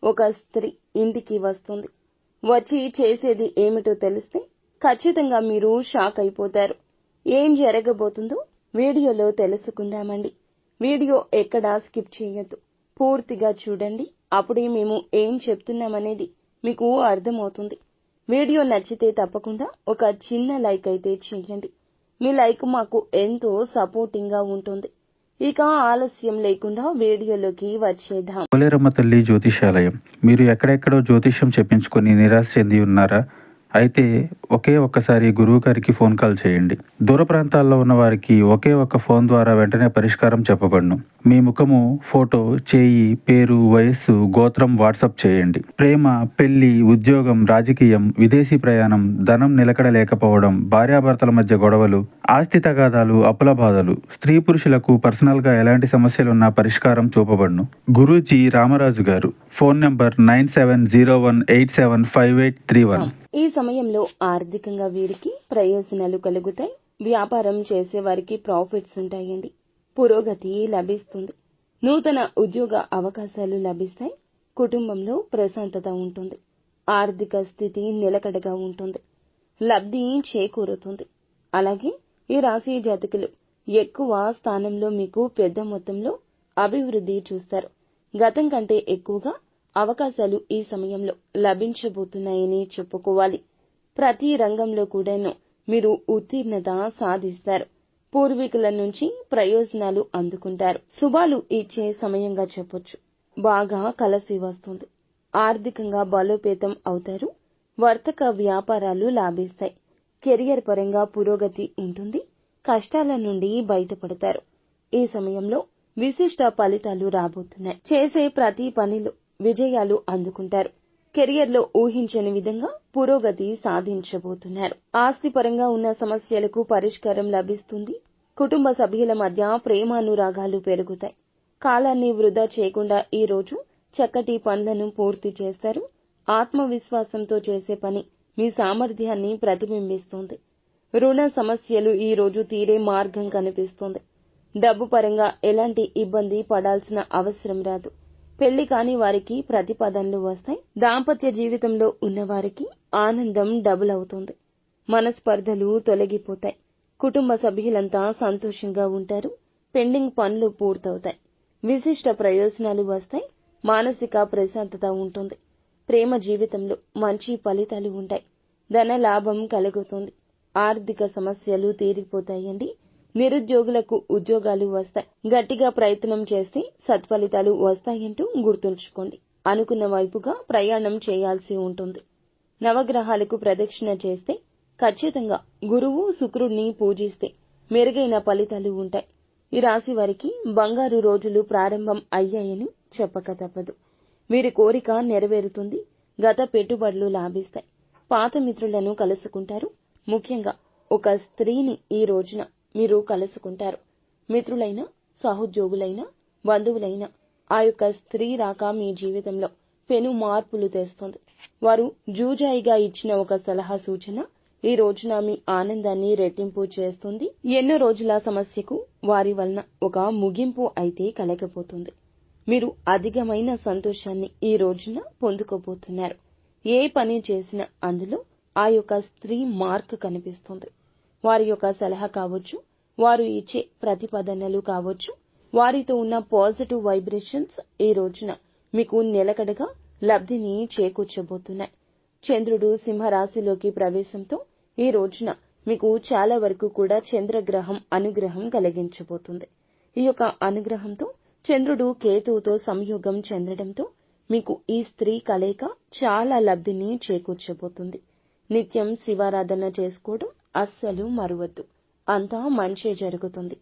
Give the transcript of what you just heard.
ఒక స్త్రీ ఇంటికి వస్తుంది. వచ్చి చేసేది ఏమిటో తెలిస్తే ఖచ్చితంగా మీరు షాక్ అయిపోతారు. ఏం జరగబోతుందో వీడియోలో తెలుసుకుందామండి. వీడియో ఎక్కడా స్కిప్ చేయొద్దు, పూర్తిగా చూడండి. అప్పుడే మేము ఏం చెప్తున్నామనేది మీకు అర్థమవుతుంది. వీడియో నచ్చితే తప్పకుండా ఒక చిన్న లైక్ అయితే చేయండి. మీ లైక్ మాకు ఎంతో సపోర్టింగ్ గా ఉంటుంది. ఇక ఆలస్యం లేకుండా వీడియోలోకి వచ్చేద్దాం. పోలేరమ్మ తల్లి జ్యోతిషాలయం. మీరు ఎక్కడెక్కడో జ్యోతిష్యం చెప్పించుకొని నిరాశ చెంది ఉన్నారా? అయితే ఒక్కసారి గురువు గారికి ఫోన్ కాల్ చేయండి. దూర ప్రాంతాల్లో ఉన్న వారికి ఒక్క ఫోన్ ద్వారా వెంటనే పరిష్కారం చెప్పబడును. మీ ముఖము, ఫోటో, చేయి, పేరు, వయస్సు, గోత్రం వాట్సాప్ చేయండి. ప్రేమ, పెళ్లి, ఉద్యోగం, రాజకీయం, విదేశీ ప్రయాణం, ధనం నిలకడ లేకపోవడం, భార్యాభర్తల మధ్య గొడవలు, ఆస్తి తగాదాలు, అప్పుల బాధలు, స్త్రీ పురుషులకు పర్సనల్ గా ఎలాంటి సమస్యలున్నా పరిష్కారం చూపబడును. గురూజీ రామరాజు గారు. Phone number 9701875831. ఈ సమయంలో ఆర్థికంగా వీరికి ప్రయోజనాలు కలుగుతాయి. వ్యాపారం చేసే వారికి ప్రాఫిట్స్ ఉంటాయండి. పురోగతి లభిస్తుంది. నూతన ఉద్యోగ అవకాశాలు లభిస్తాయి. కుటుంబంలో ప్రశాంతత ఉంటుంది. ఆర్థిక స్థితి నిలకడగా ఉంటుంది. లబ్ధి చేకూరుతుంది. అలాగే ఈ రాశి జాతకులు ఎక్కువ స్థానంలో మీకు పెద్ద మొత్తంలో అభివృద్ధి చూస్తారు. గతం కంటే ఎక్కువగా అవకాశాలు ఈ సమయంలో లభించబోతున్నాయని చెప్పుకోవాలి. ప్రతి రంగంలో కూడాను మీరు ఉత్తీర్ణత సాధిస్తారు. పూర్వీకుల నుంచి ప్రయోజనాలు అందుకుంటారు. శుభాలు ఇచ్చే సమయంగా చెప్పొచ్చు. బాగా కలిసి వస్తుంది. ఆర్థికంగా బలోపేతం అవుతారు. వర్తక వ్యాపారాలు లాభిస్తాయి. కెరియర్ పరంగా పురోగతి ఉంటుంది. కష్టాల నుండి బయటపడతారు. ఈ సమయంలో విశిష్ట ఫలితాలు రాబోతున్నాయి. చేసే ప్రతి పనిలో విజయాలు అందుకుంటారు. కెరియర్లో ఊహించని విధంగా పురోగతి సాధించబోతున్నారు. ఆస్తిపరంగా ఉన్న సమస్యలకు పరిష్కారం లభిస్తుంది. కుటుంబ సభ్యుల మధ్య ప్రేమానురాగాలు పెరుగుతాయి. కాలాన్ని వృధా చేయకుండా ఈ రోజు చక్కటి పనులను పూర్తి చేస్తారు. ఆత్మవిశ్వాసంతో చేసే పని మీ సామర్థ్యాన్ని ప్రతిబింబిస్తుంది. రుణ సమస్యలు ఈ రోజు తీరే మార్గం కనిపిస్తుంది. డబ్బు పరంగా ఎలాంటి ఇబ్బంది పడాల్సిన అవసరం రాదు. పెళ్లి కాని వారికి ప్రతిపాదనలు వస్తాయి. దాంపత్య జీవితంలో ఉన్నవారికి ఆనందం డబుల్ అవుతుంది. మనస్పర్ధలు తొలగిపోతాయి. కుటుంబ సభ్యులంతా సంతోషంగా ఉంటారు. పెండింగ్ పనులు పూర్తవుతాయి. విశిష్ట ప్రయోజనాలు వస్తాయి. మానసిక ప్రశాంతత ఉంటుంది. ప్రేమ జీవితంలో మంచి ఫలితాలు ఉంటాయి. ధన లాభం కలుగుతుంది. ఆర్థిక సమస్యలు తీరిపోతాయండి. నిరుద్యోగులకు ఉద్యోగాలు వస్తాయి. గట్టిగా ప్రయత్నం చేస్తే సత్ఫలితాలు వస్తాయంటూ గుర్తుంచుకోండి. అనుకున్న వైపుగా ప్రయాణం చేయాల్సి ఉంటుంది. నవగ్రహాలకు ప్రదక్షిణ చేస్తే, ఖచ్చితంగా గురువు శుక్రుడిని పూజిస్తే మెరుగైన ఫలితాలు ఉంటాయి. ఈ రాశి వారికి బంగారు రోజులు ప్రారంభం అయ్యాయని చెప్పక తప్పదు. వీరి కోరిక నెరవేరుతుంది. గత పెట్టుబడులు లాభిస్తాయి. పాత మిత్రులను కలుసుకుంటారు. ముఖ్యంగా ఒక స్త్రీని ఈ రోజున మీరు కలుసుకుంటారు. మిత్రులైన, సహోద్యోగులైన, బంధువులైన ఆ యొక్క స్త్రీ రాక మీ జీవితంలో పెను మార్పులు తెస్తుంది. వారు జూజాయిగా ఇచ్చిన ఒక సలహా సూచన ఈ రోజున మీ ఆనందాన్ని రెట్టింపు చేస్తుంది. ఎన్నో రోజుల సమస్యకు వారి వలన ఒక ముగింపు అయితే కలగబోతుంది. మీరు అధికమైన సంతోషాన్ని ఈ రోజున పొందుకోబోతున్నారు. ఏ పని చేసినా అందులో ఆ యొక్క స్త్రీ మార్క్ కనిపిస్తుంది. వారి యొక్క సలహా కావచ్చు, వారు ఇచ్చే ప్రతిపాదనలు కావచ్చు, వారితో ఉన్న పాజిటివ్ వైబ్రేషన్స్ ఈ రోజున మీకు నిలకడగా లబ్ధిని చేకూర్చబోతున్నాయి. చంద్రుడు సింహరాశిలోకి ప్రవేశంతో ఈ రోజున మీకు చాలా వరకు కూడా చంద్రగ్రహం అనుగ్రహం కలిగించబోతుంది. ఈ యొక్క అనుగ్రహంతో చంద్రుడు కేతువుతో సంయోగం చెందడంతో మీకు ఈ స్త్రీ కలయిక చాలా లబ్ధిని చేకూర్చబోతుంది. నిత్యం శివారాధన చేసుకోవడం అస్సలు మరువద్దు. అంతా మంచే జరుగుతుంది.